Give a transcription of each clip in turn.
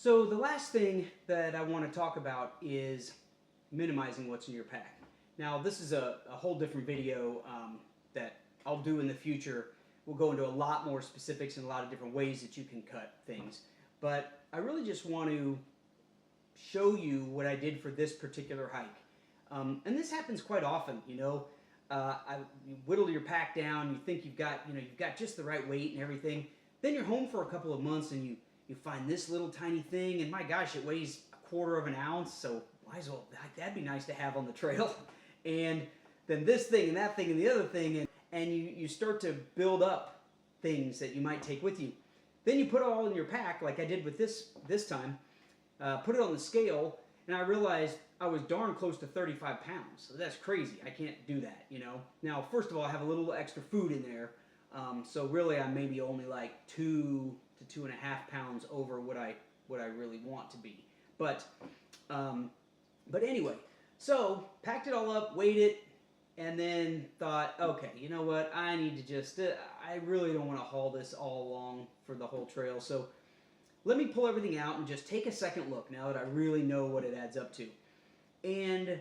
So the last thing that I want to talk about is minimizing what's in your pack. Now this is a whole different video that I'll do in the future. We'll go into a lot more specifics and a lot of different ways that you can cut things. But I really just want to show you what I did for this particular hike. And this happens quite often, you know. You whittle your pack down, you think you've got just the right weight and everything. Then you're home for a couple of months and you find this little tiny thing, and my gosh, it weighs a quarter of an ounce, so might as well, that'd be nice to have on the trail. And then this thing and that thing and the other thing, and you start to build up things that you might take with you. Then you put it all in your pack, like I did with this time, put it on the scale, and I realized I was darn close to 35 pounds. So that's crazy. I can't do that, you know. Now, first of all, I have a little extra food in there, so really I'm maybe only like 2 to 2.5 pounds over what I really want to be. But anyway, so packed it all up, weighed it, and then thought, okay, you know what? I need to just, I really don't want to haul this all along for the whole trail. So let me pull everything out and just take a second look now that I really know what it adds up to. And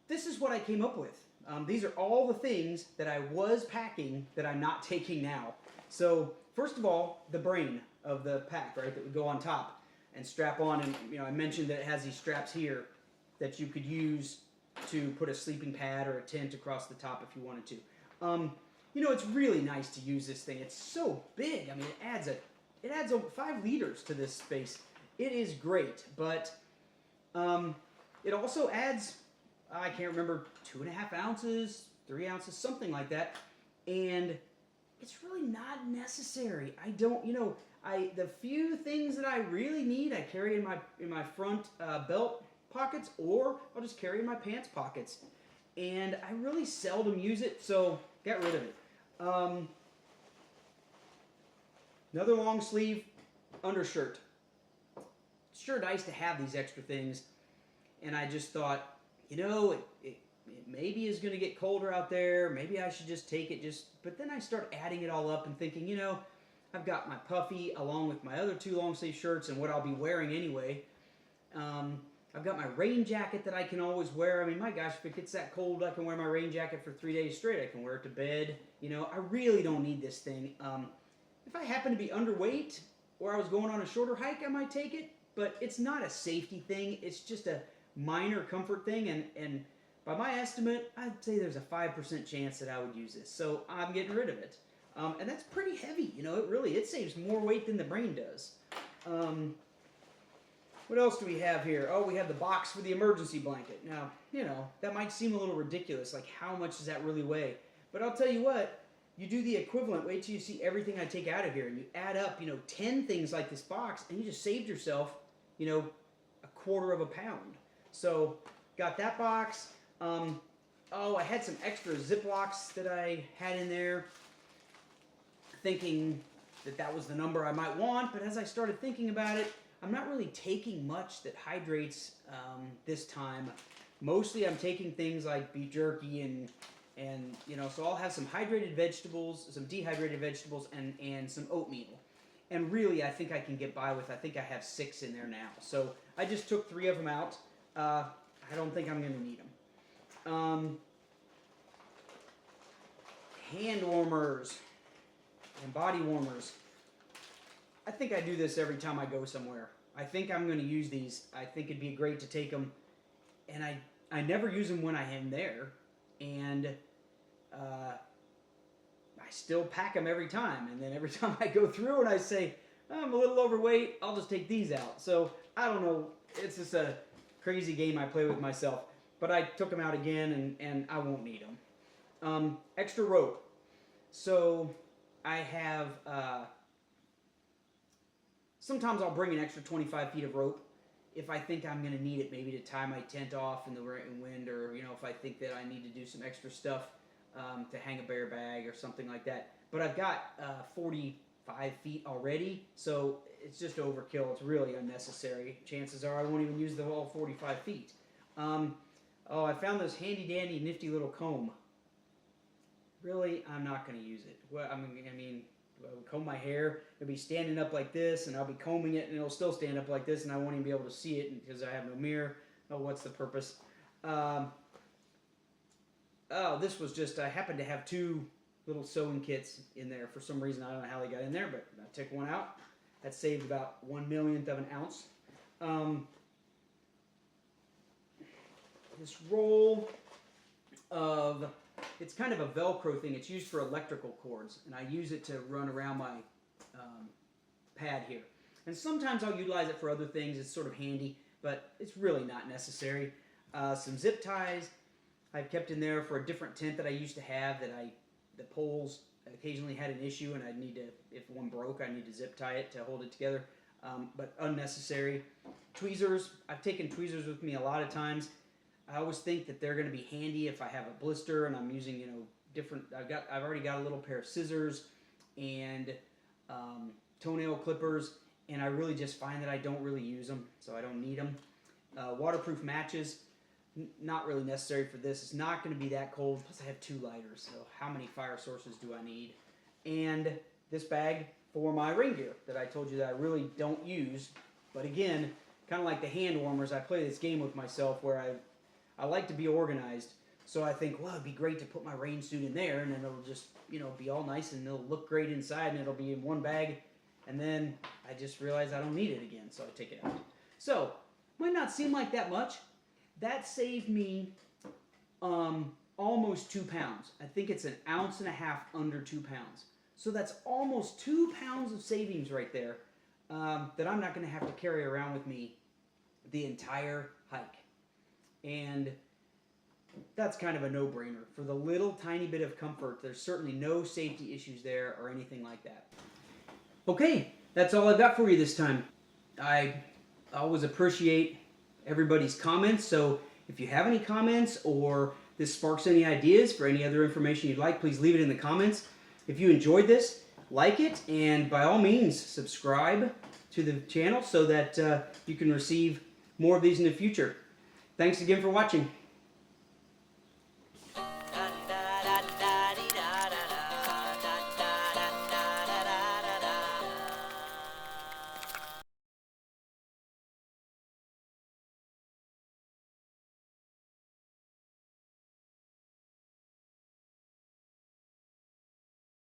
this is what I came up with. These are all the things that I was packing that I'm not taking now. So first of all, the brain of the pack, right, that would go on top and strap on. And you know, I mentioned that it has these straps here that you could use to put a sleeping pad or a tent across the top if you wanted to. You know, it's really nice to use this thing. It's so big. I mean, it adds over 5 liters to this space. It is great, but it also adds, I can't remember, 2.5 ounces, 3 ounces, something like that, and it's really not necessary. I don't, you know, the few things that I really need, I carry in my front belt pockets, or I'll just carry in my pants pockets, and I really seldom use it, so get rid of it. Another long sleeve undershirt. It's sure nice to have these extra things, and I just thought, you know, it maybe is going to get colder out there. Maybe I should just take it. But then I start adding it all up and thinking, you know, I've got my puffy along with my other 2 long sleeve shirts and what I'll be wearing anyway. I've got my rain jacket that I can always wear. I mean, my gosh, if it gets that cold, I can wear my rain jacket for 3 days straight. I can wear it to bed. You know, I really don't need this thing. If I happen to be underweight or I was going on a shorter hike, I might take it. But it's not a safety thing. It's just a minor comfort thing. And by my estimate, I'd say there's a 5% chance that I would use this. So I'm getting rid of it. And that's pretty heavy. You know, it saves more weight than the brain does. What else do we have here? Oh, we have the box for the emergency blanket. Now, you know, that might seem a little ridiculous. Like, how much does that really weigh? But I'll tell you what, you do the equivalent. Wait till you see everything I take out of here. And you add up, you know, 10 things like this box, and you just saved yourself, you know, a quarter of a pound. So, got that box. Oh, I had some extra Ziplocs that I had in there, thinking that was the number I might want. But as I started thinking about it, I'm not really taking much that hydrates this time. Mostly I'm taking things like beef jerky and you know, so I'll have some hydrated vegetables, some dehydrated vegetables, and some oatmeal. And really, I think I can get by with, I think I have 6 in there now. So I just took 3 of them out. I don't think I'm going to need them. Hand warmers and body warmers. I think I do this every time I go somewhere. I think I'm going to use these. I think it'd be great to take them. And I never use them when I am there. And I still pack them every time. And then every time I go through and I say, I'm a little overweight, I'll just take these out. So I don't know. It's just a crazy game I play with myself. But I took them out again, and I won't need them. Extra rope. So I have... sometimes I'll bring an extra 25 feet of rope if I think I'm going to need it, maybe to tie my tent off in the wind, or, you know, if I think that I need to do some extra stuff to hang a bear bag or something like that. But I've got 45 feet already, so it's just overkill. It's really unnecessary. Chances are I won't even use the whole 45 feet. Oh, I found this handy-dandy, nifty little comb. Really, I'm not going to use it. Well, I mean, comb my hair. It'll be standing up like this, and I'll be combing it, and it'll still stand up like this, and I won't even be able to see it because I have no mirror. Oh, what's the purpose? Oh, this was just, I happened to have 2 little sewing kits in there for some reason. I don't know how they got in there, but I took one out. That saved about 1/1,000,000th of an ounce. This roll of, it's kind of a Velcro thing. It's used for electrical cords, and I use it to run around my pad here. And sometimes I'll utilize it for other things. It's sort of handy, but it's really not necessary. Some zip ties I've kept in there for a different tent that I used to have that the poles occasionally had an issue, and I'd need to, if one broke, I need to zip tie it to hold it together, but unnecessary. Tweezers, I've taken tweezers with me a lot of times. I always think that they're going to be handy if I have a blister and I'm using, different, I've already got a little pair of scissors and toenail clippers, and I really just find that I don't really use them, so I don't need them. Waterproof matches, not really necessary for this. It's not going to be that cold, plus I have 2 lighters, so how many fire sources do I need? And this bag for my rain gear that I told you that I really don't use, but again, kind of like the hand warmers, I play this game with myself where I like to be organized, so I think, well, it'd be great to put my rain suit in there, and then it'll just, be all nice, and it'll look great inside, and it'll be in one bag, and then I just realize I don't need it again, so I take it out. So, might not seem like that much. That saved me almost 2 pounds. I think it's 1.5 ounces under 2 pounds. So that's almost 2 pounds of savings right there that I'm not going to have to carry around with me the entire hike. And that's kind of a no-brainer. For the little tiny bit of comfort, there's certainly no safety issues there or anything like that. Okay, that's all I've got for you this time. I always appreciate everybody's comments, so if you have any comments or this sparks any ideas for any other information you'd like, please leave it in the comments. If you enjoyed this, like it, and by all means, subscribe to the channel so that you can receive more of these in the future. Thanks again for watching.